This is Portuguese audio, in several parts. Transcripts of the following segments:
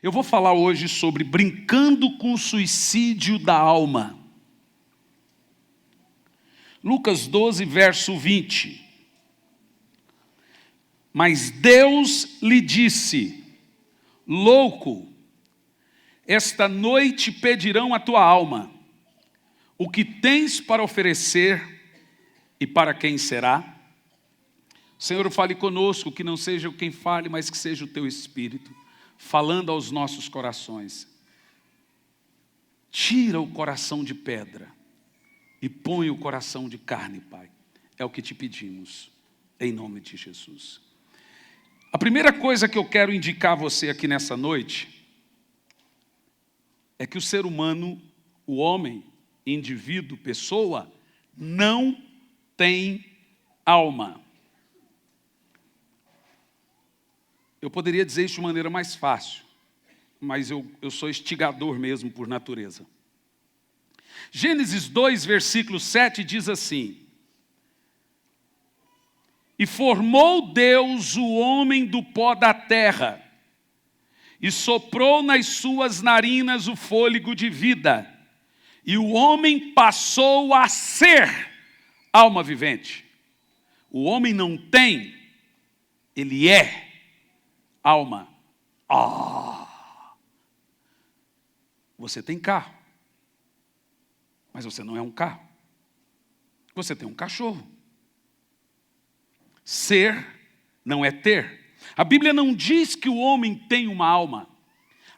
Eu vou falar hoje sobre brincando com o suicídio da alma. Lucas 12, verso 20. Mas Deus lhe disse: louco, esta noite pedirão a tua alma. O que tens para oferecer e para quem será? Senhor, fale conosco, que não seja eu quem fale, mas que seja o teu Espírito, falando aos nossos corações. Tira o coração de pedra e põe o coração de carne, Pai. É o que te pedimos, em nome de Jesus. A primeira coisa que eu quero indicar a você aqui nessa noite é que o ser humano, o homem, indivíduo, pessoa, não tem alma. Eu poderia dizer isso de maneira mais fácil, mas eu sou instigador mesmo por natureza. Gênesis 2, versículo 7 diz assim: e formou Deus o homem do pó da terra, e soprou nas suas narinas o fôlego de vida, e o homem passou a ser alma vivente. O homem não tem, ele é alma. Você tem carro, mas você não é um carro. Você tem um cachorro. Ser não é ter. A Bíblia não diz que o homem tem uma alma.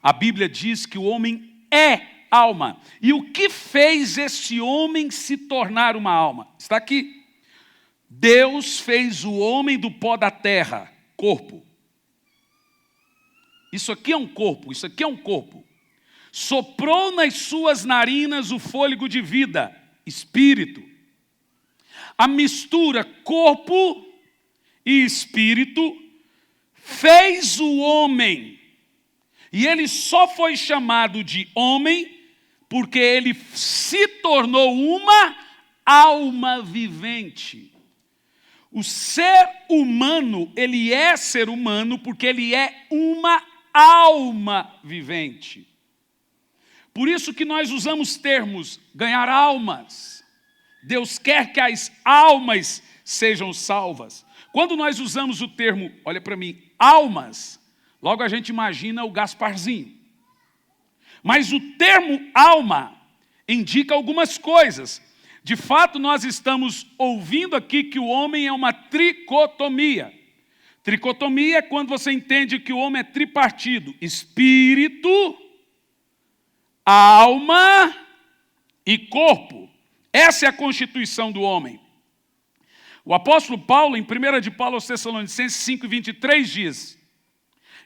A Bíblia diz que o homem é alma. E o que fez esse homem se tornar uma alma? Está aqui. Deus fez o homem do pó da terra, corpo. Isso aqui é um corpo, isso aqui é um corpo. Soprou nas suas narinas o fôlego de vida, espírito. A mistura corpo e espírito fez o homem. E ele só foi chamado de homem porque ele se tornou uma alma vivente. O ser humano, ele é ser humano porque ele é uma alma vivente. Por isso que nós usamos termos ganhar almas. Deus quer que as almas sejam salvas. Quando nós usamos o termo, olha para mim, almas, logo a gente imagina o Gasparzinho. Mas o termo alma indica algumas coisas. De fato, nós estamos ouvindo aqui que o homem é uma tricotomia. Tricotomia é quando você entende que o homem é tripartido: espírito, alma e corpo. Essa é a constituição do homem. O apóstolo Paulo, em 1 de Paulo aos Tessalonicenses 5:23 diz: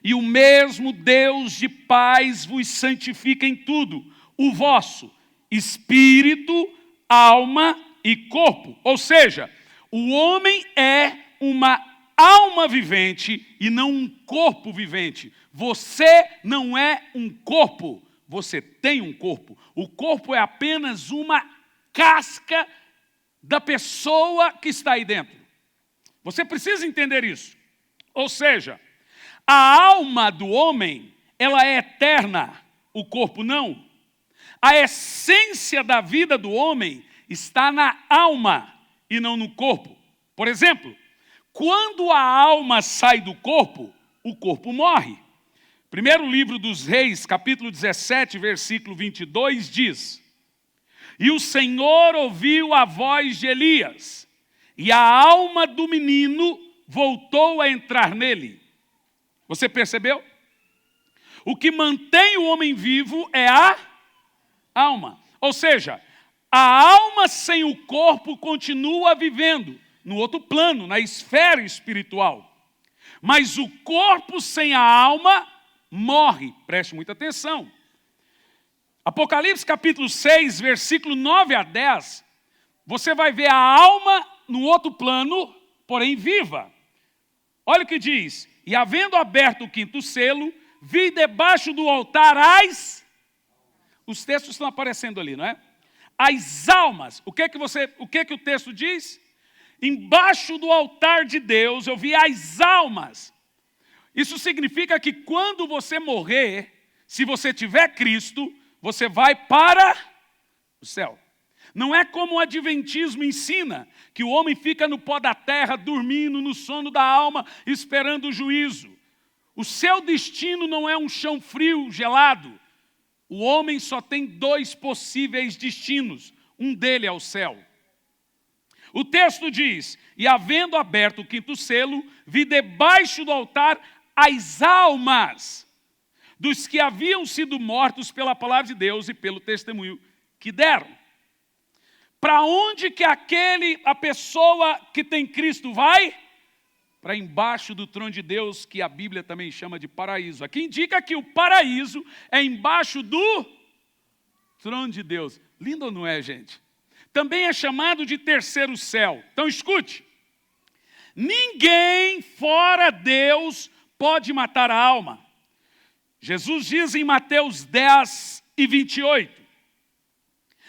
e o mesmo Deus de paz vos santifica em tudo, o vosso espírito, alma e corpo. Ou seja, o homem é uma alma vivente e não um corpo vivente. Você não é um corpo, você tem um corpo. O corpo é apenas uma casca da pessoa que está aí dentro. Você precisa entender isso. Ou seja, a alma do homem, ela é eterna, o corpo não. A essência da vida do homem está na alma e não no corpo. Por exemplo, quando a alma sai do corpo, o corpo morre. Primeiro livro dos Reis, capítulo 17, versículo 22, diz: e o Senhor ouviu a voz de Elias, e a alma do menino voltou a entrar nele. Você percebeu? O que mantém o homem vivo é a alma. Ou seja, a alma sem o corpo continua vivendo no outro plano, na esfera espiritual. Mas o corpo sem a alma morre. Preste muita atenção. Apocalipse capítulo 6, versículo 9 a 10, você vai ver a alma no outro plano, porém viva. Olha o que diz: e havendo aberto o quinto selo, vi debaixo do altar os textos estão aparecendo ali, não é? As almas. O que que o texto diz? Embaixo do altar de Deus eu vi as almas. Isso significa que quando você morrer, Se você tiver Cristo, você vai para o céu. Não é como o adventismo ensina, que o homem fica no pó da terra, dormindo no sono da alma, esperando o juízo. O seu destino não é um chão frio, gelado. O homem só tem 2 possíveis destinos. Um dele é o céu. O texto diz, e havendo aberto o 5º selo, vi debaixo do altar as almas dos que haviam sido mortos pela palavra de Deus e pelo testemunho que deram. Para onde que a pessoa que tem Cristo vai? Para embaixo do trono de Deus, que a Bíblia também chama de paraíso. Aqui indica que o paraíso é embaixo do trono de Deus. Lindo ou não é, gente? Também é chamado de terceiro céu. Então escute, ninguém fora Deus pode matar a alma. Jesus diz em Mateus 10:28,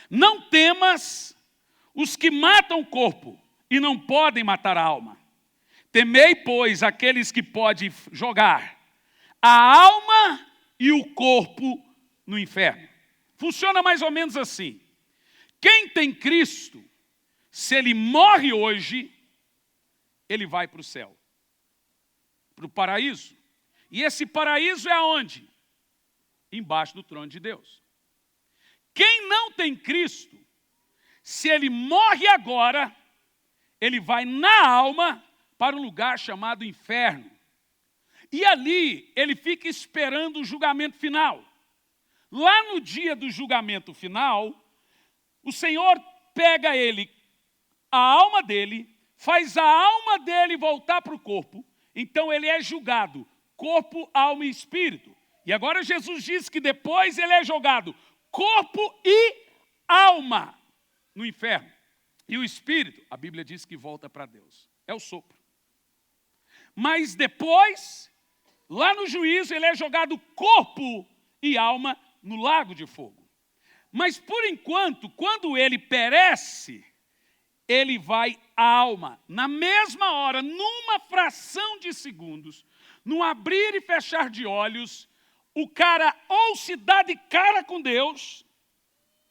não temas os que matam o corpo e não podem matar a alma. Temei, pois, aqueles que podem jogar a alma e o corpo no inferno. Funciona mais ou menos assim. Quem tem Cristo, se ele morre hoje, ele vai para o céu, para o paraíso. E esse paraíso é aonde? Embaixo do trono de Deus. Quem não tem Cristo, se ele morre agora, ele vai na alma para um lugar chamado inferno. E ali ele fica esperando o julgamento final. Lá no dia do julgamento final, o Senhor pega ele, a alma dele, faz a alma dele voltar para o corpo. Então ele é julgado, corpo, alma e espírito. E agora Jesus diz que depois ele é jogado, corpo e alma, no inferno. E o espírito, a Bíblia diz que volta para Deus. É o sopro. Mas depois, lá no juízo, ele é jogado corpo e alma no lago de fogo. Mas por enquanto, quando ele perece, ele vai à alma. Na mesma hora, numa fração de segundos, no abrir e fechar de olhos, o cara ou se dá de cara com Deus,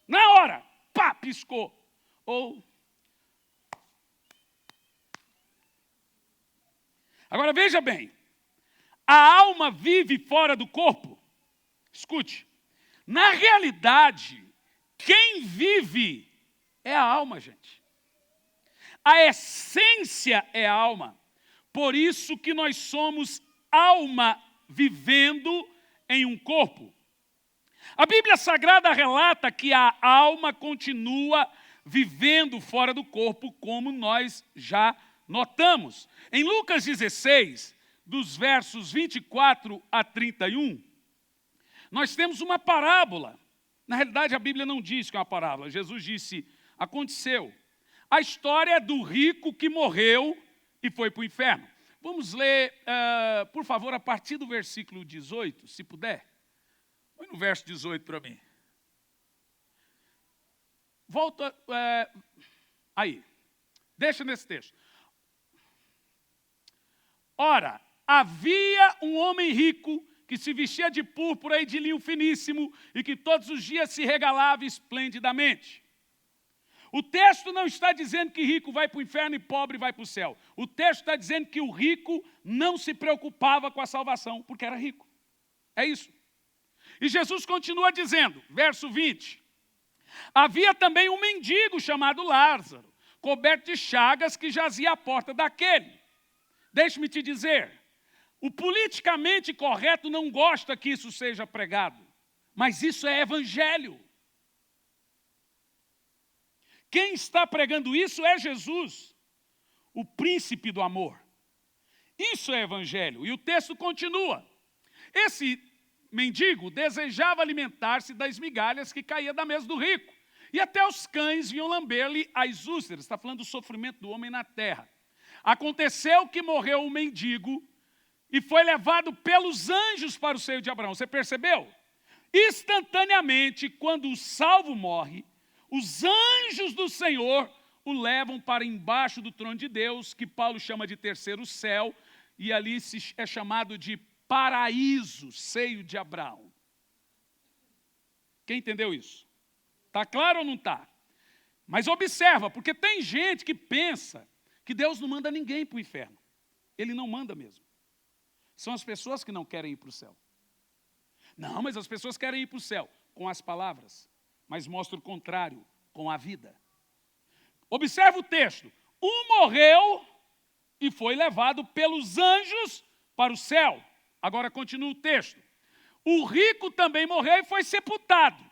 na hora, pá, piscou. Ou... Agora veja bem, a alma vive fora do corpo? Escute, na realidade, quem vive é a alma, gente. A essência é a alma. Por isso que nós somos alma vivendo em um corpo. A Bíblia Sagrada relata que a alma continua vivendo fora do corpo, como nós já notamos. Em Lucas 16, dos versos 24 a 31, nós temos uma parábola. Na realidade, a Bíblia não diz que é uma parábola. Jesus disse, aconteceu. A história é do rico que morreu e foi para o inferno. Vamos ler, por favor, a partir do versículo 18, se puder. Põe no verso 18 para mim. Volta, aí. Deixa nesse texto. Ora, havia um homem rico que se vestia de púrpura e de linho finíssimo e que todos os dias se regalava esplendidamente. O texto não está dizendo que rico vai para o inferno e pobre vai para o céu. O texto está dizendo que o rico não se preocupava com a salvação, porque era rico. É isso. E Jesus continua dizendo, verso 20. Havia também um mendigo chamado Lázaro, coberto de chagas, que jazia à porta daquele. Deixe-me te dizer, o politicamente correto não gosta que isso seja pregado, mas isso é evangelho. Quem está pregando isso é Jesus, o príncipe do amor. Isso é evangelho. E o texto continua. Esse mendigo desejava alimentar-se das migalhas que caía da mesa do rico. E até os cães vinham lamber-lhe as úlceras. Está falando do sofrimento do homem na terra. Aconteceu que morreu o mendigo e foi levado pelos anjos para o seio de Abraão. Você percebeu? Instantaneamente, quando o salvo morre, os anjos do Senhor o levam para embaixo do trono de Deus, que Paulo chama de terceiro céu, e ali é chamado de paraíso, seio de Abraão. Quem entendeu isso? Está claro ou não está? Mas observa, porque tem gente que pensa que Deus não manda ninguém para o inferno. Ele não manda mesmo. São as pessoas que não querem ir para o céu. Não, mas as pessoas querem ir para o céu com as palavras, mas mostra o contrário, com a vida. Observa o texto. Um morreu e foi levado pelos anjos para o céu. Agora continua o texto. O rico também morreu e foi sepultado.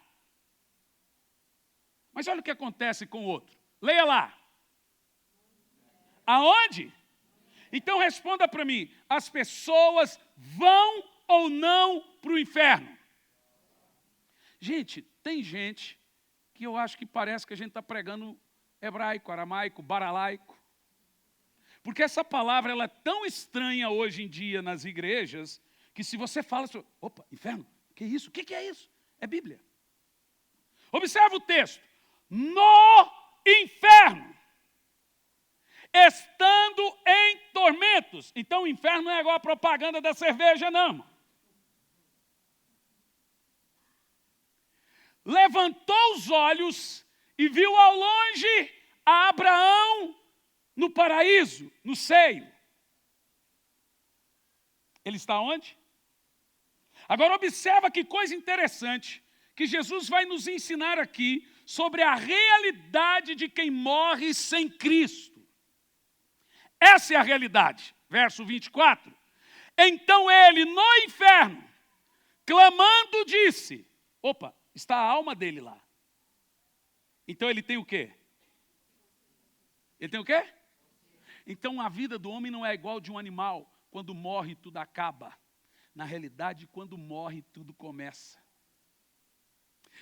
Mas olha o que acontece com o outro. Leia lá. Aonde? Então responda para mim. As pessoas vão ou não para o inferno? Gente, tem gente que eu acho que parece que a gente está pregando hebraico, aramaico, baralaico. Porque essa palavra ela é tão estranha hoje em dia nas igrejas, que se você fala assim, opa, inferno, que isso? O que é isso? É Bíblia. Observa o texto. No inferno, estando em tormentos. Então o inferno não é igual a propaganda da cerveja, não, irmão. Levantou os olhos e viu ao longe a Abraão no paraíso, no seio. Ele está onde? Agora observa que coisa interessante, que Jesus vai nos ensinar aqui sobre a realidade de quem morre sem Cristo. Essa é a realidade. Verso 24. Então ele, no inferno, clamando, disse, opa, está a alma dele lá. Então ele tem o quê? Ele tem o quê? Então a vida do homem não é igual de um animal. Quando morre, tudo acaba. Na realidade, quando morre, tudo começa.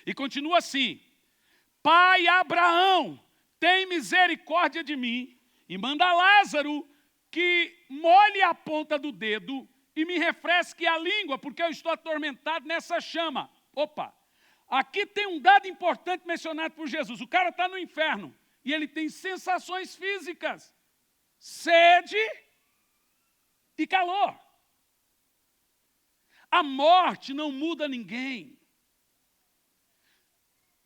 E continua assim. Pai Abraão, tem misericórdia de mim e manda Lázaro que molhe a ponta do dedo e me refresque a língua, porque eu estou atormentado nessa chama. Opa, aqui tem um dado importante mencionado por Jesus. O cara está no inferno e ele tem sensações físicas, sede e calor. A morte não muda ninguém.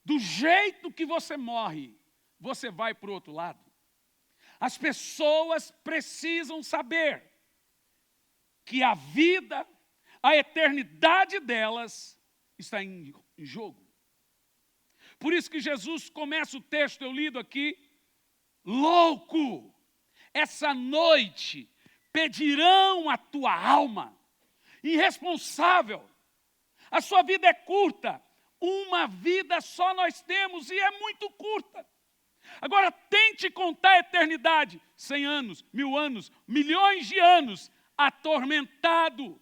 Do jeito que você morre, você vai para o outro lado. As pessoas precisam saber que a vida, a eternidade delas está em jogo. Por isso que Jesus começa o texto, eu lido aqui, louco, essa noite pedirão a tua alma, irresponsável, a sua vida é curta, uma vida só nós temos e é muito curta. Agora tente contar a eternidade, 100 anos, 1000 anos, milhões de anos, atormentado.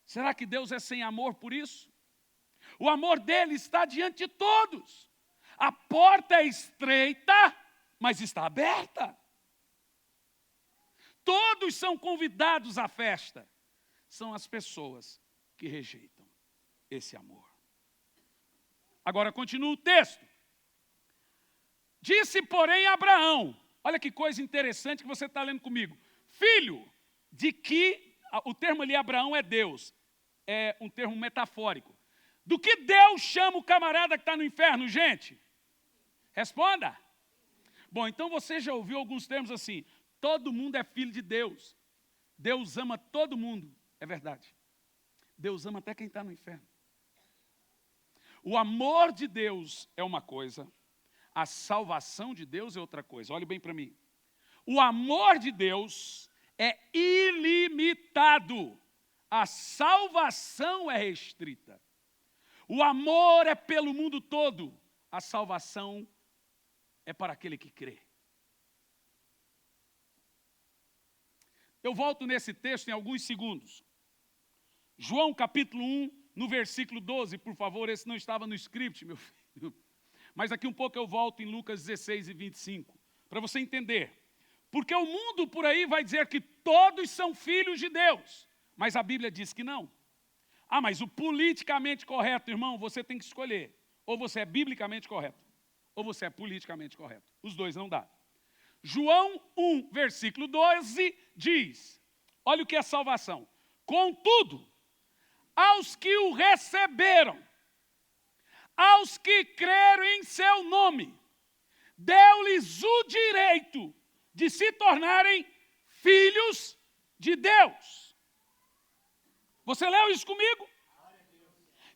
Será que Deus é sem amor por isso? O amor dele está diante de todos. A porta é estreita, mas está aberta. Todos são convidados à festa. São as pessoas que rejeitam esse amor. Agora continua o texto. Disse, porém, Abraão, olha que coisa interessante que você está lendo comigo. Filho, de que, o termo ali Abraão é Deus, é um termo metafórico. Do que Deus chama o camarada que está no inferno, gente? Responda. Bom, então você já ouviu alguns termos assim, todo mundo é filho de Deus. Deus ama todo mundo. É verdade. Deus ama até quem está no inferno. O amor de Deus é uma coisa, a salvação de Deus é outra coisa. Olhe bem para mim. O amor de Deus é ilimitado. A salvação é restrita. O amor é pelo mundo todo. A salvação é para aquele que crê. Eu volto nesse texto em alguns segundos. João capítulo 1, no versículo 12, por favor, esse não estava no script, meu filho. Mas daqui um pouco eu volto em Lucas 16 e 25, para você entender. Porque o mundo por aí vai dizer que todos são filhos de Deus, mas a Bíblia diz que não. Ah, mas o politicamente correto, irmão, você tem que escolher. Ou você é biblicamente correto, ou você é politicamente correto. Os dois não dá. João 1, versículo 12, diz, olha o que é salvação. Contudo, aos que o receberam, aos que creram em seu nome, deu-lhes o direito de se tornarem filhos de Deus. Você leu isso comigo?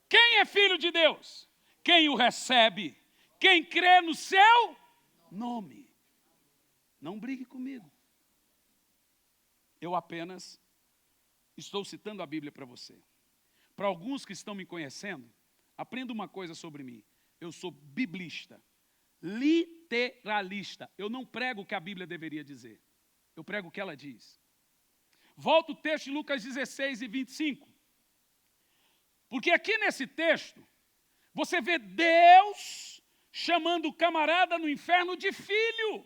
Quem é filho de Deus? Quem o recebe, quem crê no seu nome. Não brigue comigo. Eu apenas estou citando a Bíblia para você. Para alguns que estão me conhecendo, aprenda uma coisa sobre mim. Eu sou biblista, literalista. Eu não prego o que a Bíblia deveria dizer. Eu prego o que ela diz. Volta o texto de Lucas 16 e 25. Porque aqui nesse texto, você vê Deus chamando o camarada no inferno de filho.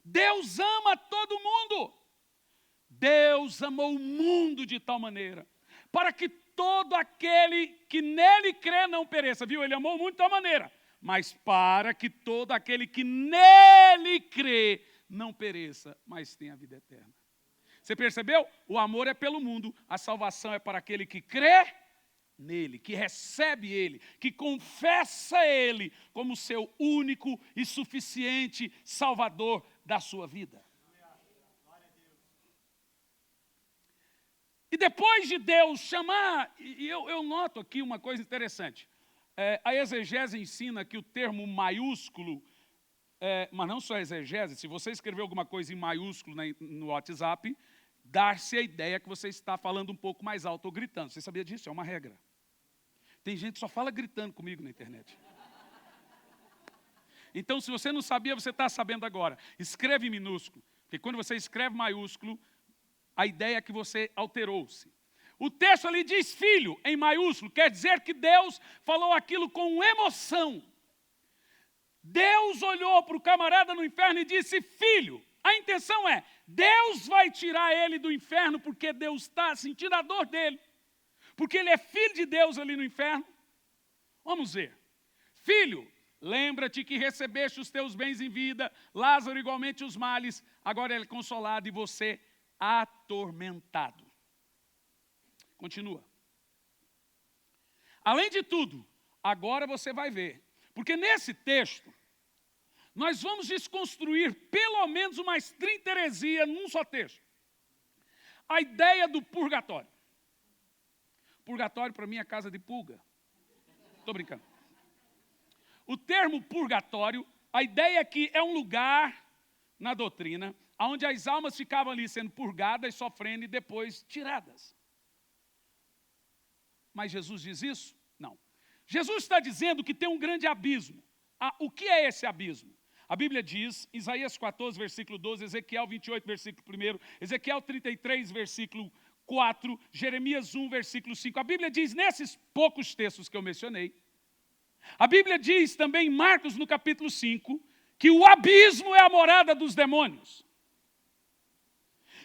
Deus ama todo mundo. Deus amou o mundo de tal maneira, para que todo aquele que nele crê não pereça. Viu? Ele amou o mundo de tal maneira, mas para que todo aquele que nele crê não pereça, mas tenha a vida eterna. Você percebeu? O amor é pelo mundo, a salvação é para aquele que crê nele, que recebe ele, que confessa ele como seu único e suficiente Salvador da sua vida. E depois de Deus chamar, e eu noto aqui uma coisa interessante, a exegese ensina que o termo maiúsculo, mas não só a exegese, se você escrever alguma coisa em maiúsculo no WhatsApp, dá-se a ideia que você está falando um pouco mais alto ou gritando. Você sabia disso? É uma regra. Tem gente que só fala gritando comigo na internet. Então, se você não sabia, você está sabendo agora. Escreve em minúsculo, porque quando você escreve maiúsculo, a ideia é que você alterou-se. O texto ali diz filho, em maiúsculo, quer dizer que Deus falou aquilo com emoção. Deus olhou para o camarada no inferno e disse, filho. A intenção é, Deus vai tirar ele do inferno porque Deus está sentindo a dor dele. Porque ele é filho de Deus ali no inferno. Vamos ver. Filho, lembra-te que recebeste os teus bens em vida, Lázaro igualmente os males, agora ele é consolado e você atormentado. Continua. Além de tudo, agora você vai ver, porque nesse texto, nós vamos desconstruir pelo menos umas 30 heresias num só texto. A ideia do purgatório. Purgatório para mim é casa de pulga. Estou brincando. O termo purgatório, a ideia é que é um lugar na doutrina onde as almas ficavam ali sendo purgadas, sofrendo e depois tiradas. Mas Jesus diz isso? Não. Jesus está dizendo que tem um grande abismo. O que é esse abismo? A Bíblia diz, Isaías 14, versículo 12, Ezequiel 28, versículo 1, Ezequiel 33, versículo 4, Jeremias 1, versículo 5. A Bíblia diz, nesses poucos textos que eu mencionei, a Bíblia diz também em Marcos, no capítulo 5, que o abismo é a morada dos demônios.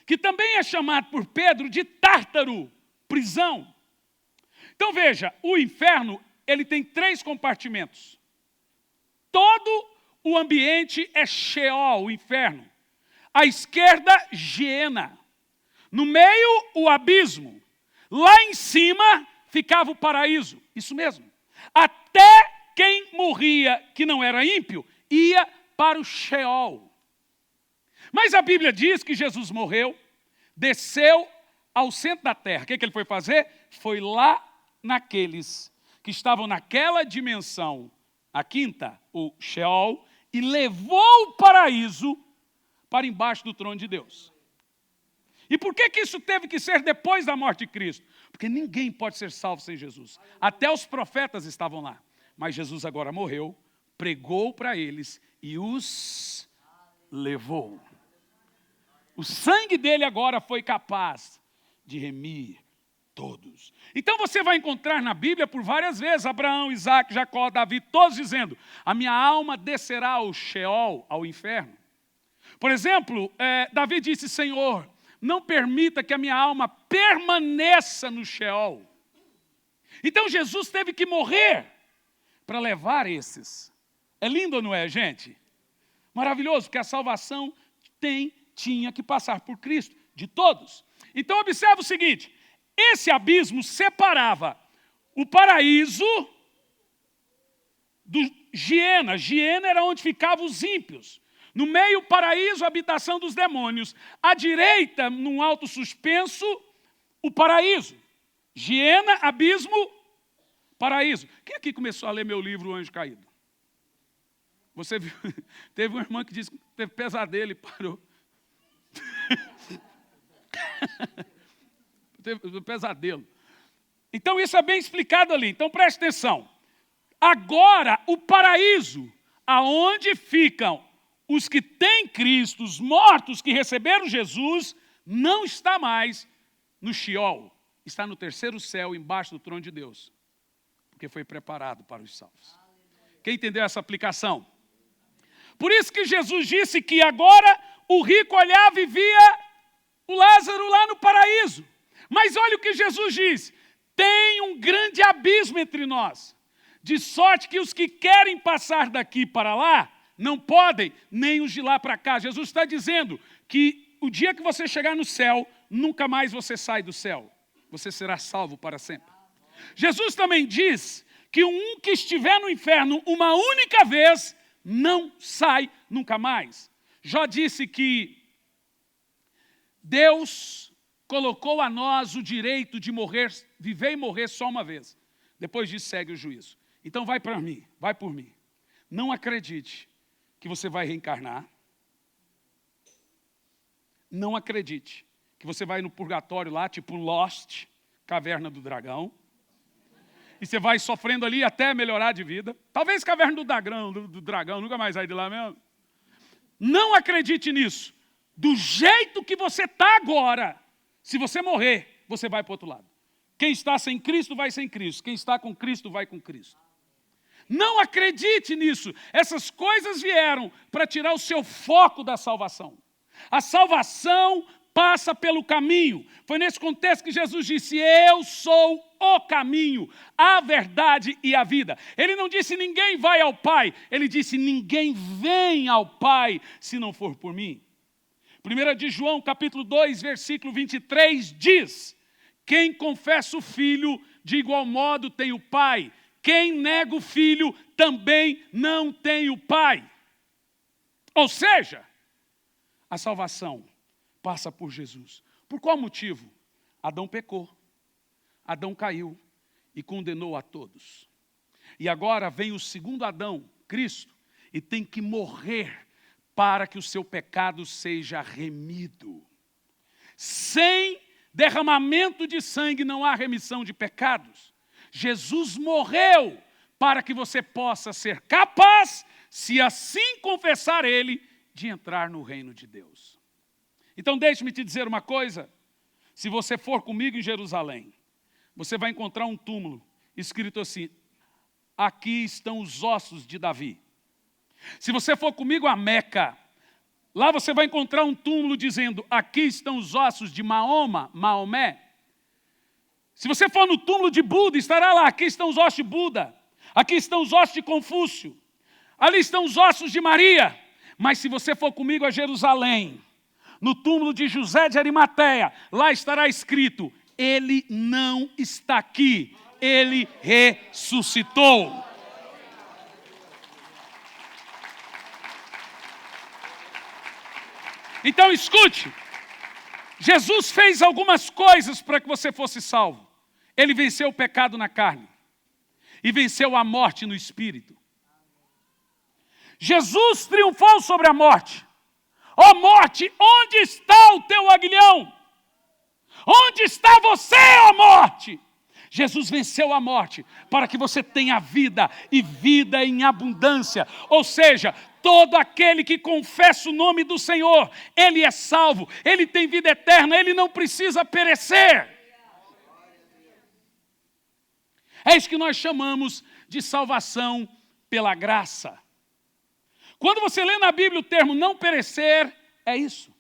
Que também é chamado por Pedro de tártaro, prisão. Então veja, o inferno, ele tem 3 compartimentos. Todo o ambiente é Sheol, o inferno. À esquerda, Geena. No meio, o abismo. Lá em cima, ficava o paraíso. Isso mesmo. Até quem morria, que não era ímpio, ia para o Sheol. Mas a Bíblia diz que Jesus morreu, desceu ao centro da terra. O que ele foi fazer? Foi lá naqueles que estavam naquela dimensão, a quinta, o Sheol, e levou o paraíso para embaixo do trono de Deus. E por que isso teve que ser depois da morte de Cristo? Porque ninguém pode ser salvo sem Jesus. Até os profetas estavam lá. Mas Jesus agora morreu, pregou para eles e os levou. O sangue dele agora foi capaz de remir todos. Então você vai encontrar na Bíblia por várias vezes Abraão, Isaac, Jacó, Davi, todos dizendo, a minha alma descerá ao Sheol, ao inferno. Por exemplo, Davi disse, Senhor, não permita que a minha alma permaneça no Sheol. Então Jesus teve que morrer para levar esses. É lindo ou não é, gente? Maravilhoso, porque a salvação tinha que passar por Cristo, de todos. Então observa o seguinte, esse abismo separava o paraíso do Giena. Giena era onde ficavam os ímpios. No meio, o paraíso, a habitação dos demônios. À direita, num alto suspenso, o paraíso. Giena, abismo, paraíso. Quem aqui começou a ler meu livro, O Anjo Caído? Você viu? Teve uma irmã que disse que teve pesadelo e parou. Teve pesadelo. Então isso é bem explicado ali. Então preste atenção. Agora o paraíso, aonde ficam os que têm Cristo, os mortos que receberam Jesus, não está mais no Sheol. Está no terceiro céu, embaixo do trono de Deus. Porque foi preparado para os salvos. Quem entendeu essa aplicação? Por isso que Jesus disse que agora o rico olhava e via o Lázaro lá no paraíso. Mas olha o que Jesus diz. Tem um grande abismo entre nós. De sorte que os que querem passar daqui para lá, não podem, nem os de lá para cá. Jesus está dizendo que o dia que você chegar no céu, nunca mais você sai do céu. Você será salvo para sempre. Jesus também diz que um que estiver no inferno uma única vez, não sai nunca mais. Jó disse que Deus colocou a nós o direito de morrer, viver e morrer só uma vez. Depois disso segue o juízo. Então vai por mim. Não acredite que você vai reencarnar. Não acredite que você vai no purgatório lá, tipo Lost, Caverna do Dragão. E você vai sofrendo ali até melhorar de vida. Talvez Caverna do Dragão, nunca mais sai de lá mesmo. Não acredite nisso. Do jeito que você está agora, se você morrer, você vai para o outro lado. Quem está sem Cristo, vai sem Cristo. Quem está com Cristo, vai com Cristo. Não acredite nisso. Essas coisas vieram para tirar o seu foco da salvação. A salvação passa pelo caminho. Foi nesse contexto que Jesus disse, eu sou o caminho, a verdade e a vida. Ele não disse ninguém vai ao Pai, ele disse ninguém vem ao Pai se não for por mim. 1 de João, capítulo 2, versículo 23, diz, quem confessa o Filho, de igual modo tem o Pai. Quem nega o Filho, também não tem o Pai. Ou seja, a salvação passa por Jesus. Por qual motivo? Adão pecou. Adão caiu e condenou a todos. E agora vem o segundo Adão, Cristo, e tem que morrer para que o seu pecado seja remido. Sem derramamento de sangue não há remissão de pecados. Jesus morreu para que você possa ser capaz, se assim confessar Ele, de entrar no reino de Deus. Então deixe-me te dizer uma coisa, se você for comigo em Jerusalém, você vai encontrar um túmulo escrito assim, aqui estão os ossos de Davi. Se você for comigo a Meca, lá você vai encontrar um túmulo dizendo, aqui estão os ossos de Maomé. Se você for no túmulo de Buda, estará lá, aqui estão os ossos de Buda, aqui estão os ossos de Confúcio, ali estão os ossos de Maria. Mas se você for comigo a Jerusalém, no túmulo de José de Arimateia, lá estará escrito, ele não está aqui, ele ressuscitou. Então escute, Jesus fez algumas coisas para que você fosse salvo. Ele venceu o pecado na carne e venceu a morte no espírito. Jesus triunfou sobre a morte. Ó morte, onde está o teu aguilhão? Onde está você, ó morte? Jesus venceu a morte para que você tenha vida e vida em abundância. Ou seja, todo aquele que confessa o nome do Senhor, ele é salvo, ele tem vida eterna, ele não precisa perecer. É isso que nós chamamos de salvação pela graça. Quando você lê na Bíblia o termo não perecer, é isso.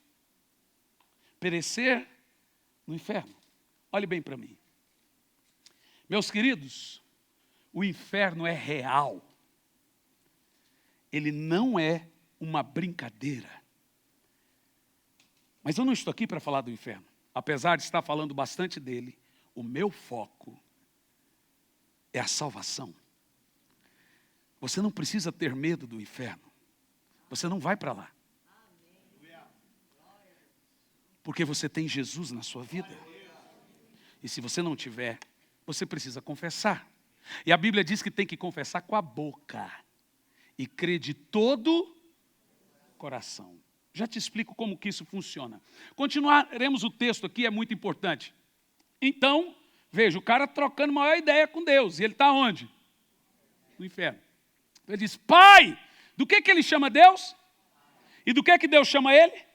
Perecer no inferno. Olhe bem para mim. Meus queridos, o inferno é real. Ele não é uma brincadeira. Mas eu não estou aqui para falar do inferno. Apesar de estar falando bastante dele, o meu foco é a salvação. Você não precisa ter medo do inferno. Você não vai para lá. Porque você tem Jesus na sua vida. E se você não tiver, você precisa confessar. E a Bíblia diz que tem que confessar com a boca. E crer de todo coração. Já te explico como que isso funciona. Continuaremos o texto aqui, é muito importante. Então, veja, o cara trocando maior ideia com Deus. E ele está onde? No inferno. Ele diz, Pai, do que ele chama Deus? E do que Deus chama ele?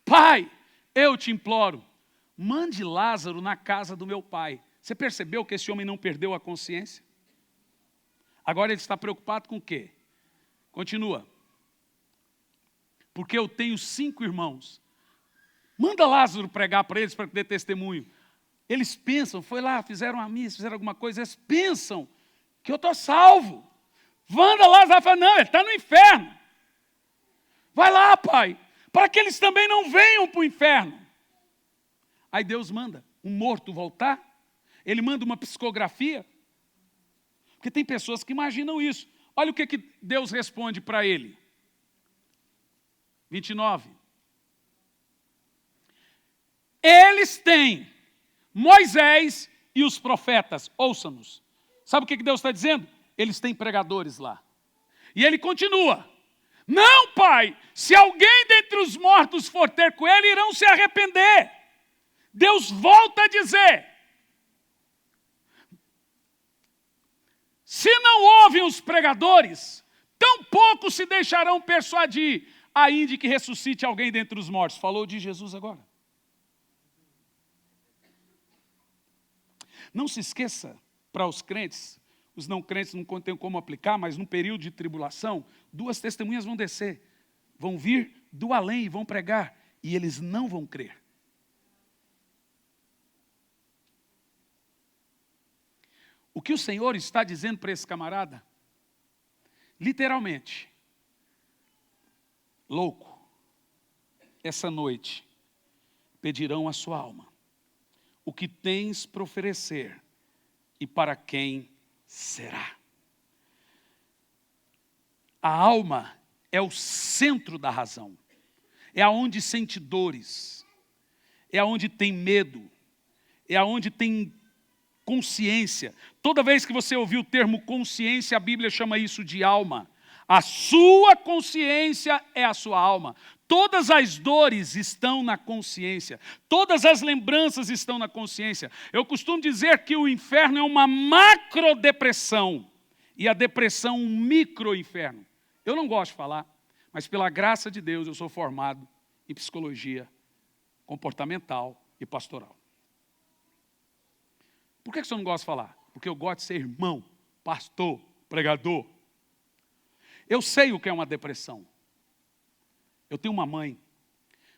Pai, eu te imploro, mande Lázaro na casa do meu pai. Você percebeu que esse homem não perdeu a consciência? Agora ele está preocupado com o quê? Continua. Porque eu tenho 5 irmãos. Manda Lázaro pregar para eles, para que dê testemunho. Eles pensam, foi lá, fizeram uma missa, fizeram alguma coisa, eles pensam que eu estou salvo. Manda Lázaro, fala, não, ele está no inferno. Vai lá, pai, para que eles também não venham para o inferno. Aí Deus manda um morto voltar, ele manda uma psicografia, porque tem pessoas que imaginam isso. Olha o que Deus responde para ele. 29. Eles têm Moisés e os profetas, ouçam-nos. Sabe o que Deus está dizendo? Eles têm pregadores lá. E ele continua. Não, pai, se alguém dentre os mortos for ter com ele, irão se arrepender. Deus volta a dizer. Se não ouvem os pregadores, tampouco se deixarão persuadir, ainda de que ressuscite alguém dentre os mortos. Falou de Jesus agora. Não se esqueça, para os crentes, os não crentes não têm como aplicar, mas no período de tribulação, 2 testemunhas vão descer, vão vir do além e vão pregar, e eles não vão crer. O que o Senhor está dizendo para esse camarada? Literalmente, louco, essa noite pedirão a sua alma. O que tens para oferecer e para quem será? A alma é o centro da razão. É aonde sente dores. É aonde tem medo. É aonde tem consciência. Toda vez que você ouvir o termo consciência, a Bíblia chama isso de alma. A sua consciência é a sua alma. Todas as dores estão na consciência. Todas as lembranças estão na consciência. Eu costumo dizer que o inferno é uma macrodepressão e a depressão um microinferno. Eu não gosto de falar, mas pela graça de Deus eu sou formado em psicologia comportamental e pastoral. Por que você não gosta de falar? Porque eu gosto de ser irmão, pastor, pregador. Eu sei o que é uma depressão. Eu tenho uma mãe.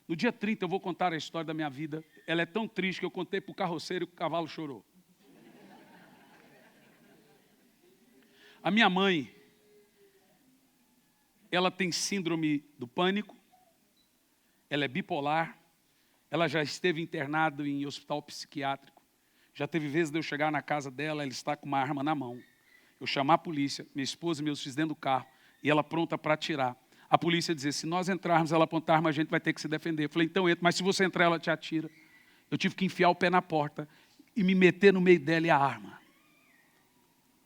No dia 30 eu vou contar a história da minha vida. Ela é tão triste que eu contei para o carroceiro e o cavalo chorou. A minha mãe, ela tem síndrome do pânico. Ela é bipolar. Ela já esteve internada em hospital psiquiátrico. Já teve vezes de eu chegar na casa dela, ela está com uma arma na mão. Eu chamar a polícia, minha esposa e meus filhos dentro do carro, e ela pronta para atirar. A polícia dizia, se nós entrarmos, ela apontar a arma, a gente vai ter que se defender. Eu falei, então entra, mas se você entrar, ela te atira. Eu tive que enfiar o pé na porta e me meter no meio dela e a arma.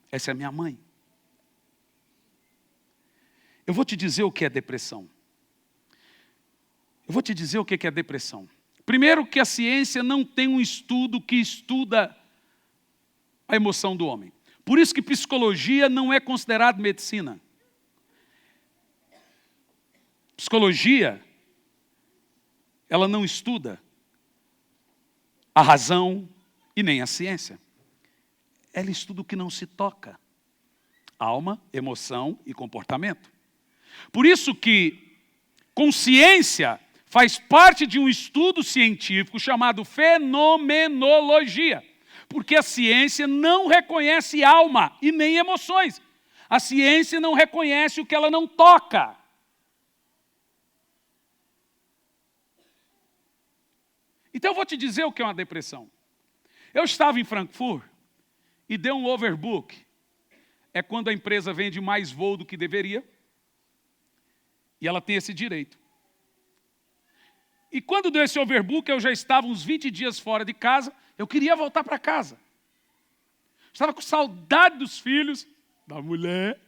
Essa é a minha mãe. Eu vou te dizer o que é depressão. Eu vou te dizer o que é depressão. Primeiro, que a ciência não tem um estudo que estuda a emoção do homem. Por isso que psicologia não é considerado medicina. Psicologia, ela não estuda a razão e nem a ciência. Ela estuda o que não se toca. Alma, emoção e comportamento. Por isso que consciência faz parte de um estudo científico chamado fenomenologia. Porque a ciência não reconhece alma e nem emoções. A ciência não reconhece o que ela não toca. Então eu vou te dizer o que é uma depressão. Eu estava em Frankfurt e deu um overbook. É quando a empresa vende mais voo do que deveria. E ela tem esse direito. E quando deu esse overbook, eu já estava uns 20 dias fora de casa. Eu queria voltar para casa. Estava com saudade dos filhos, da mulher.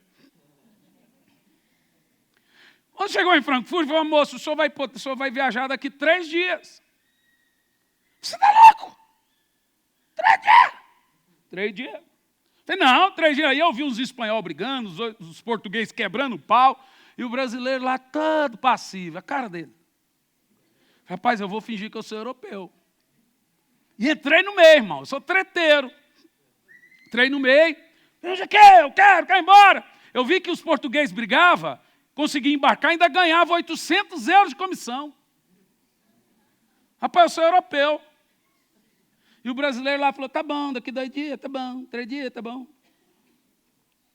Quando chegou em Frankfurt, falou, moço, o senhor vai viajar daqui 3 dias. Você está louco? 3 dias? 3 dias. Falei, não, 3 dias. Aí eu vi uns espanhóis brigando, os portugueses quebrando o pau, e o brasileiro lá todo passivo, a cara dele. Rapaz, eu vou fingir que eu sou europeu. E entrei no meio, irmão, eu sou treteiro. Entrei no meio, eu quero ir embora. Eu vi que os portugueses brigavam, consegui embarcar, ainda ganhava 800 euros de comissão. Rapaz, eu sou europeu. E o brasileiro lá falou, tá bom, daqui 2 dias, tá bom, 3 dias, tá bom.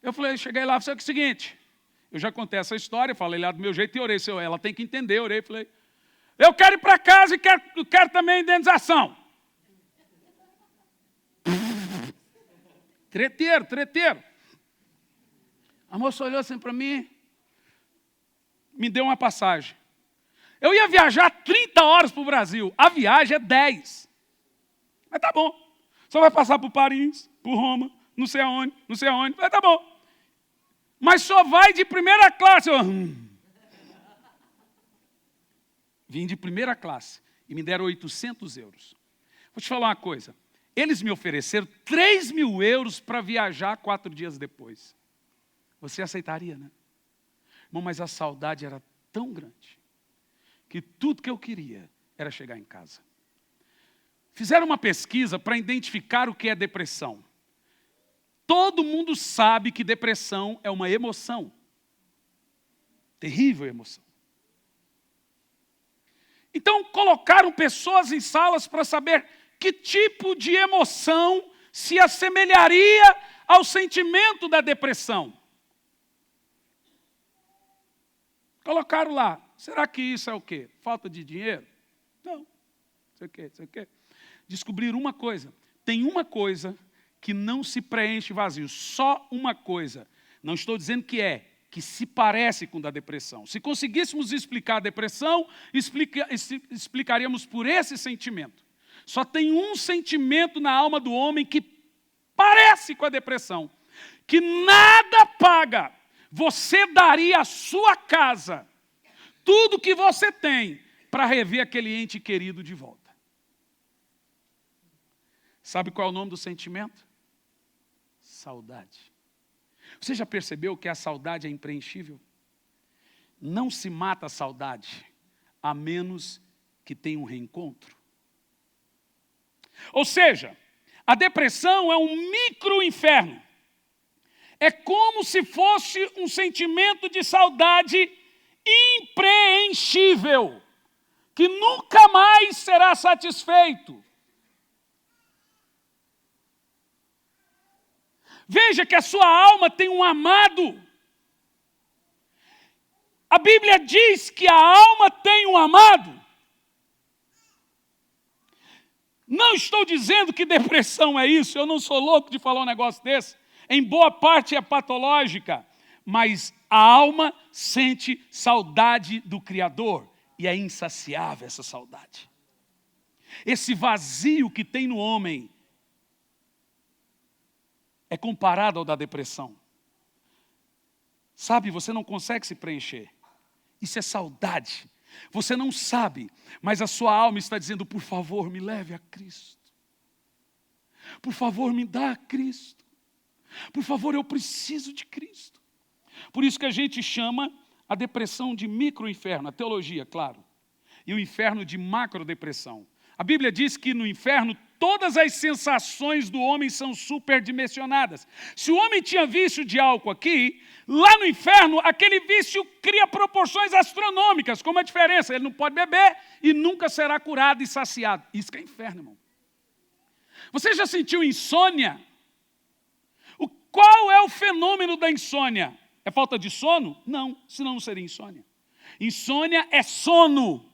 Eu falei, cheguei lá, falei, o seguinte, eu já contei essa história, falei lá do meu jeito e orei, ela tem que entender, orei, falei, eu quero ir para casa e quero também indenização. Treteiro. A moça olhou assim para mim, me deu uma passagem. Eu ia viajar 30 horas para o Brasil, a viagem é 10. Mas tá bom, só vai passar por Paris, por Roma, não sei aonde, mas tá bom. Mas só vai de primeira classe. Vim de primeira classe e me deram 800 euros. Vou te falar uma coisa. Eles me ofereceram 3.000 euros para viajar 4 dias depois. Você aceitaria, né? Irmão, mas a saudade era tão grande que tudo que eu queria era chegar em casa. Fizeram uma pesquisa para identificar o que é depressão. Todo mundo sabe que depressão é uma emoção. Terrível emoção. Então, colocaram pessoas em salas para saber que tipo de emoção se assemelharia ao sentimento da depressão. Colocaram lá. Será que isso é o quê? Falta de dinheiro? Não. Sei o quê. Descobriram uma coisa. Tem uma coisa que não se preenche vazio. Só uma coisa. Não estou dizendo que se parece com a da depressão. Se conseguíssemos explicar a depressão, explicaríamos por esse sentimento. Só tem um sentimento na alma do homem que parece com a depressão, que nada paga. Você daria a sua casa, tudo que você tem, para rever aquele ente querido de volta. Sabe qual é o nome do sentimento? Saudade. Você já percebeu que a saudade é impreenchível? Não se mata a saudade, a menos que tenha um reencontro. Ou seja, a depressão é um micro-inferno. É como se fosse um sentimento de saudade impreenchível, que nunca mais será satisfeito. Veja que a sua alma tem um amado. A Bíblia diz que a alma tem um amado. Não estou dizendo que depressão é isso, eu não sou louco de falar um negócio desse. Em boa parte é patológica, mas a alma sente saudade do Criador e é insaciável essa saudade. Esse vazio que tem no homem é comparado ao da depressão. Sabe, você não consegue se preencher. Isso é saudade. Você não sabe, mas a sua alma está dizendo, por favor, me leve a Cristo. Por favor, me dá a Cristo. Por favor, eu preciso de Cristo. Por isso que a gente chama a depressão de micro-inferno, a teologia, claro. E o inferno de macrodepressão. A Bíblia diz que no inferno todas as sensações do homem são superdimensionadas. Se o homem tinha vício de álcool aqui, lá no inferno, aquele vício cria proporções astronômicas. Como a diferença? Ele não pode beber e nunca será curado e saciado. Isso que é inferno, irmão. Você já sentiu insônia? Qual é o fenômeno da insônia? É falta de sono? Não, senão não seria insônia. Insônia é sono.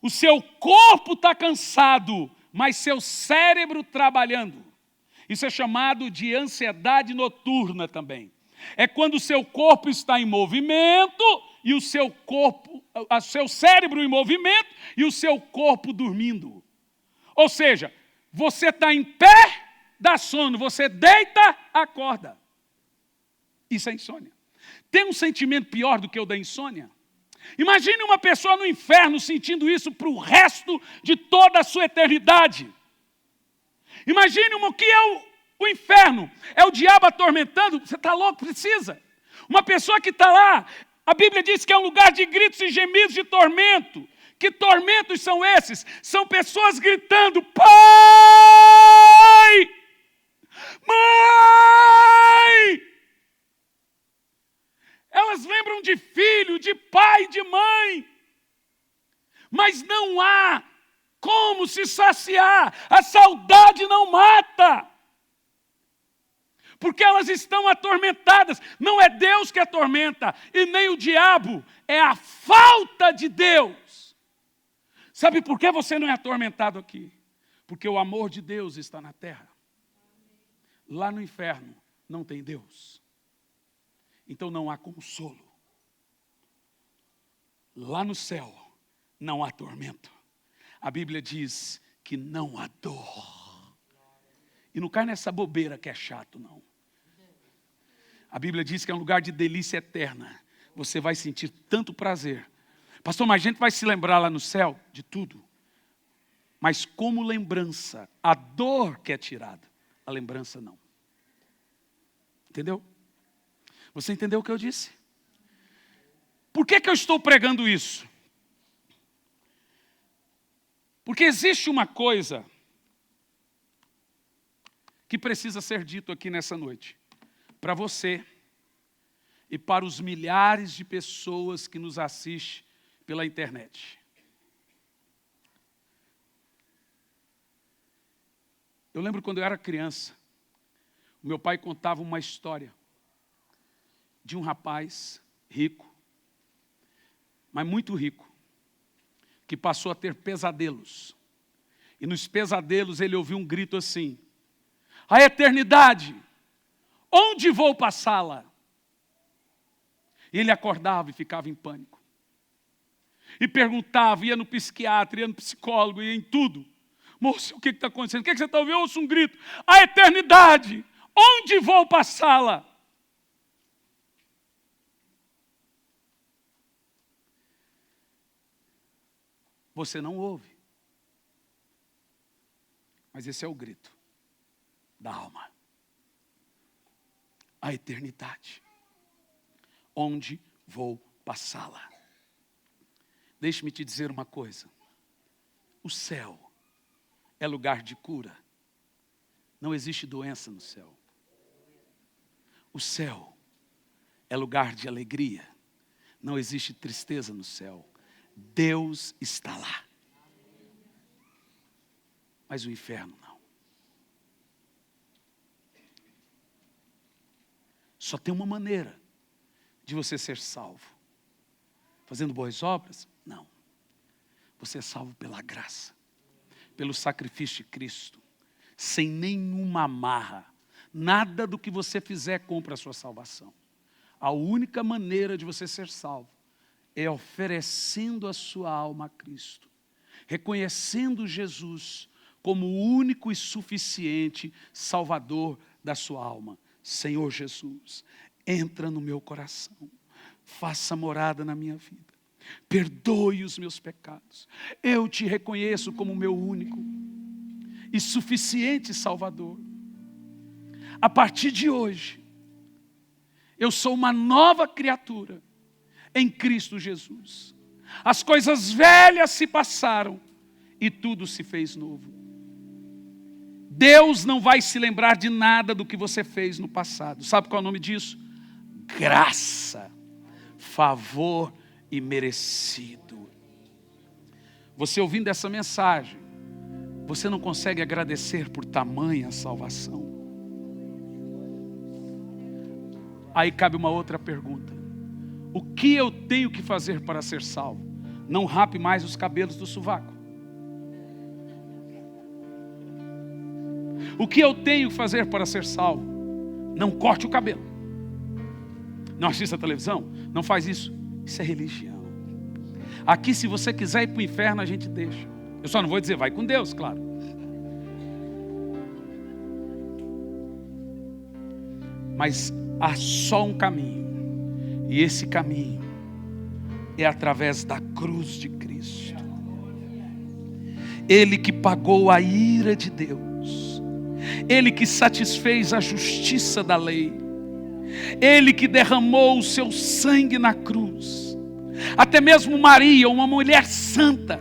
O seu corpo está cansado, mas seu cérebro trabalhando. Isso é chamado de ansiedade noturna também. É quando o seu corpo está em movimento e o seu cérebro em movimento e o seu corpo dormindo. Ou seja, você está em pé, dá sono, você deita, acorda. Isso é insônia. Tem um sentimento pior do que o da insônia? Imagine uma pessoa no inferno sentindo isso para o resto de toda a sua eternidade. Imagine o que é o inferno. É o diabo atormentando. Você está louco? Precisa. Uma pessoa que está lá, a Bíblia diz que é um lugar de gritos e gemidos de tormento. Que tormentos são esses? São pessoas gritando: Pai! Mãe! Elas lembram de filho, de pai, de mãe. Mas não há como se saciar. A saudade não mata. Porque elas estão atormentadas. Não é Deus que atormenta e nem o diabo. É a falta de Deus. Sabe por que você não é atormentado aqui? Porque o amor de Deus está na terra. Lá no inferno não tem Deus. Então não há consolo. Lá no céu não há tormento. A Bíblia diz que não há dor. E não cai nessa bobeira que é chato, não. A Bíblia diz que é um lugar de delícia eterna. Você vai sentir tanto prazer. Pastor, mas a gente vai se lembrar lá no céu de tudo. Mas como lembrança, a dor que é tirada, a lembrança não. Entendeu? Você entendeu o que eu disse? Por que eu estou pregando isso? Porque existe uma coisa que precisa ser dito aqui nessa noite. Para você e para os milhares de pessoas que nos assistem pela internet. Eu lembro quando eu era criança, o meu pai contava uma história de um rapaz rico, mas muito rico, que passou a ter pesadelos. E nos pesadelos ele ouviu um grito assim: a eternidade, onde vou passá-la? E ele acordava e ficava em pânico. E perguntava, ia no psiquiatra, ia no psicólogo, ia em tudo. Moço, o que está acontecendo? O que você está ouvindo? Eu ouço um grito: a eternidade, onde vou passá-la? Você não ouve. Mas esse é o grito da alma. A eternidade. Onde vou passá-la? Deixe-me te dizer uma coisa. O céu é lugar de cura. Não existe doença no céu. O céu é lugar de alegria. Não existe tristeza no céu. Deus está lá. Mas o inferno não. Só tem uma maneira de você ser salvo. Fazendo boas obras? Não. Você é salvo pela graça. Pelo sacrifício de Cristo. Sem nenhuma amarra. Nada do que você fizer compra a sua salvação. A única maneira de você ser salvo é oferecendo a sua alma a Cristo. Reconhecendo Jesus como o único e suficiente Salvador da sua alma. Senhor Jesus, entra no meu coração. Faça morada na minha vida. Perdoe os meus pecados. Eu te reconheço como meu único e suficiente Salvador. A partir de hoje, eu sou uma nova criatura em Cristo Jesus. As coisas velhas se passaram e tudo se fez novo. Deus não vai se lembrar de nada do que você fez no passado. Sabe qual é o nome disso? Graça, favor e merecido. Você ouvindo essa mensagem, você não consegue agradecer por tamanha salvação. Aí cabe uma outra pergunta. O que eu tenho que fazer para ser salvo? não rape mais os cabelos do sovaco. O que eu tenho que fazer para ser salvo? Não corte o cabelo. Não assista a televisão? Não faz isso. Isso é religião. Aqui, se você quiser ir para o inferno, a gente deixa. Eu só não vou dizer, vai com Deus, claro. Mas há só um caminho. E esse caminho é através da cruz de Cristo. Ele que pagou a ira de Deus. Ele que satisfez a justiça da lei. Ele que derramou o seu sangue na cruz. Até mesmo Maria, uma mulher santa,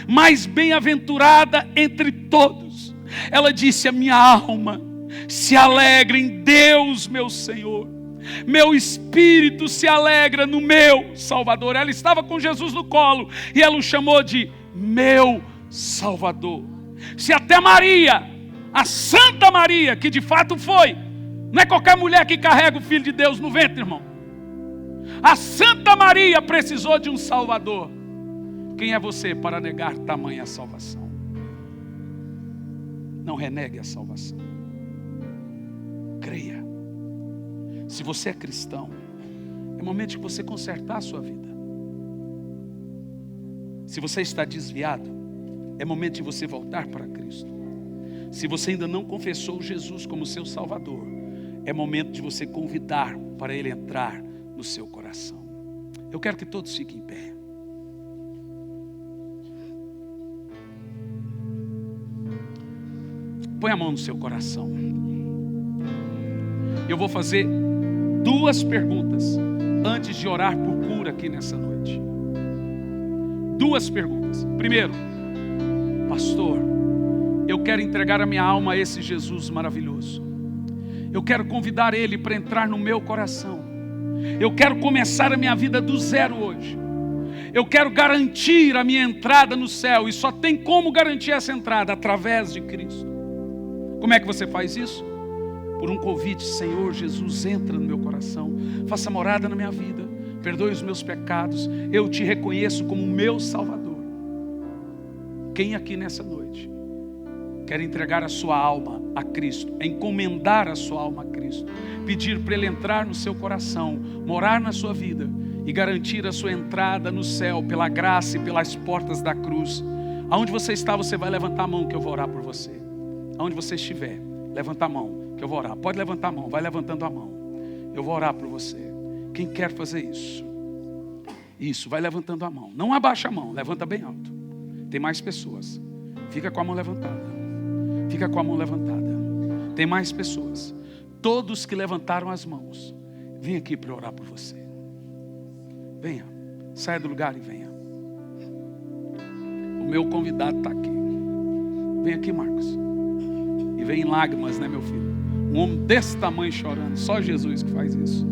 mais bem-aventurada entre todos, ela disse: a minha alma se alegra em Deus, meu Senhor. Meu espírito se alegra no meu Salvador. Ela estava com Jesus no colo e ela o chamou de meu Salvador. Se até Maria, a Santa Maria, que de fato foi, não é qualquer mulher que carrega o Filho de Deus no ventre, irmão. A Santa Maria precisou de um Salvador. Quem é você para negar tamanha salvação? Não renegue a salvação. Creia. Se você é cristão, é momento de você consertar a sua vida. Se você está desviado, é momento de você voltar para Cristo. Se você ainda não confessou Jesus como seu Salvador, é momento de você convidar para Ele entrar no seu coração. Eu quero que todos fiquem em pé. Põe a mão no seu coração. Eu vou fazer 2 perguntas antes de orar por cura aqui nessa noite. 2 perguntas. Primeiro, pastor, eu quero entregar a minha alma a esse Jesus maravilhoso. Eu quero convidar Ele para entrar no meu coração. Eu quero começar a minha vida do zero hoje. Eu quero garantir a minha entrada no céu. E só tem como garantir essa entrada através de Cristo. Como é que você faz isso? Por um convite: Senhor Jesus, entra no meu coração, faça morada na minha vida, perdoe os meus pecados, eu te reconheço como meu Salvador. Quem aqui nessa noite quer entregar a sua alma a Cristo, encomendar a sua alma a Cristo, pedir para Ele entrar no seu coração, morar na sua vida e garantir a sua entrada no céu pela graça e pelas portas da cruz? Aonde você está, você vai levantar a mão que eu vou orar por você. Aonde você estiver, levanta a mão que eu vou orar. Pode levantar a mão, vai levantando a mão. Eu vou orar por você. Quem quer fazer isso? Isso, vai levantando a mão. Não abaixa a mão, levanta bem alto. Tem mais pessoas. Fica com a mão levantada. Fica com a mão levantada. Tem mais pessoas. Todos que levantaram as mãos, vem aqui para orar por você. Venha, saia do lugar e venha. O meu convidado está aqui. Vem aqui, Marcos. E vem em lágrimas, né, meu filho? Um homem desse tamanho chorando. Só Jesus que faz isso.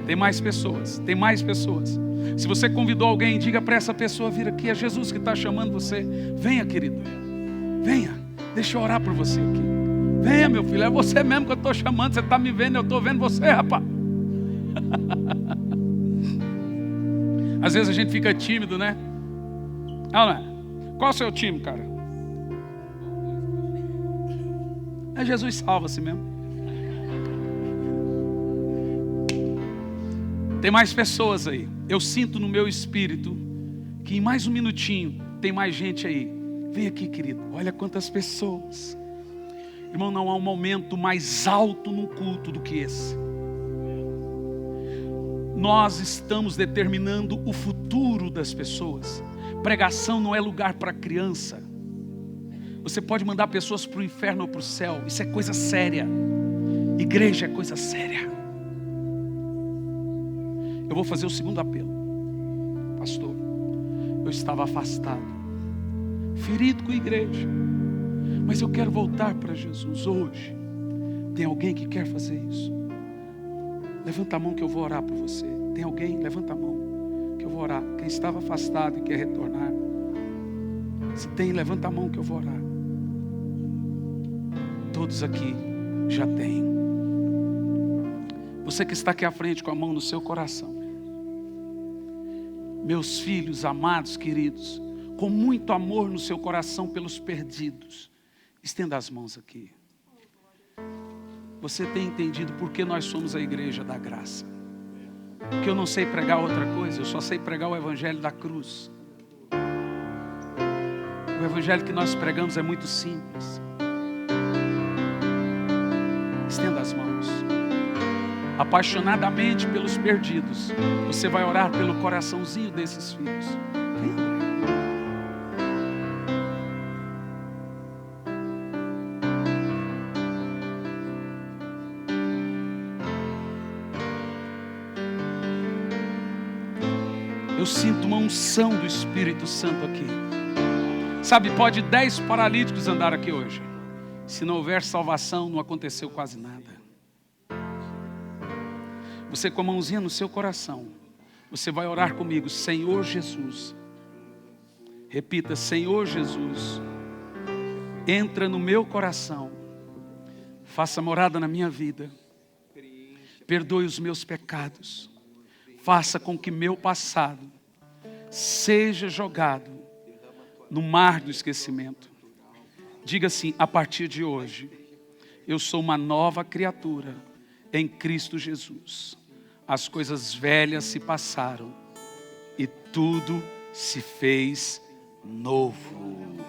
Tem mais pessoas. Tem mais pessoas. Se você convidou alguém, diga para essa pessoa vir aqui. É Jesus que está chamando você. Venha, querido. Venha. Deixa eu orar por você aqui. Venha, meu filho. É você mesmo que eu estou chamando. Você está me vendo, eu estou vendo você, rapaz. Às vezes a gente fica tímido, né? Olha, qual é o seu time, cara? É Jesus salva-se mesmo. Tem mais pessoas aí. Eu sinto no meu espírito que em mais um minutinho tem mais gente aí. Vem aqui, querido. Olha quantas pessoas. Irmão, não há um momento mais alto num culto do que esse. Nós estamos determinando o futuro das pessoas. Pregação não é lugar para criança. Você pode mandar pessoas para o inferno ou para o céu. Isso é coisa séria. Igreja é coisa séria. Eu vou fazer o segundo apelo. Pastor, eu estava afastado, ferido com a igreja, mas eu quero voltar para Jesus hoje. Tem alguém que quer fazer isso? Levanta a mão que eu vou orar por você. Tem alguém? Levanta a mão que eu vou orar. Quem estava afastado e quer retornar. Se tem, levanta a mão que eu vou orar. Todos aqui já têm. Você que está aqui à frente com a mão no seu coração. Meus filhos amados, queridos, com muito amor no seu coração pelos perdidos, estenda as mãos aqui. Você tem entendido por que nós somos a igreja da graça? Porque eu não sei pregar outra coisa, eu só sei pregar o evangelho da cruz. O evangelho que nós pregamos é muito simples. Estenda as mãos. Apaixonadamente pelos perdidos, você vai orar pelo coraçãozinho desses filhos. Vem. Eu sinto uma unção do Espírito Santo aqui. Sabe, pode 10 paralíticos andar aqui hoje. Se não houver salvação, não aconteceu quase nada. Você com a mãozinha no seu coração, você vai orar comigo, Senhor Jesus. Repita, Senhor Jesus, entra no meu coração, faça morada na minha vida, perdoe os meus pecados, faça com que meu passado seja jogado no mar do esquecimento. Diga assim, a partir de hoje, eu sou uma nova criatura em Cristo Jesus. As coisas velhas se passaram e tudo se fez novo.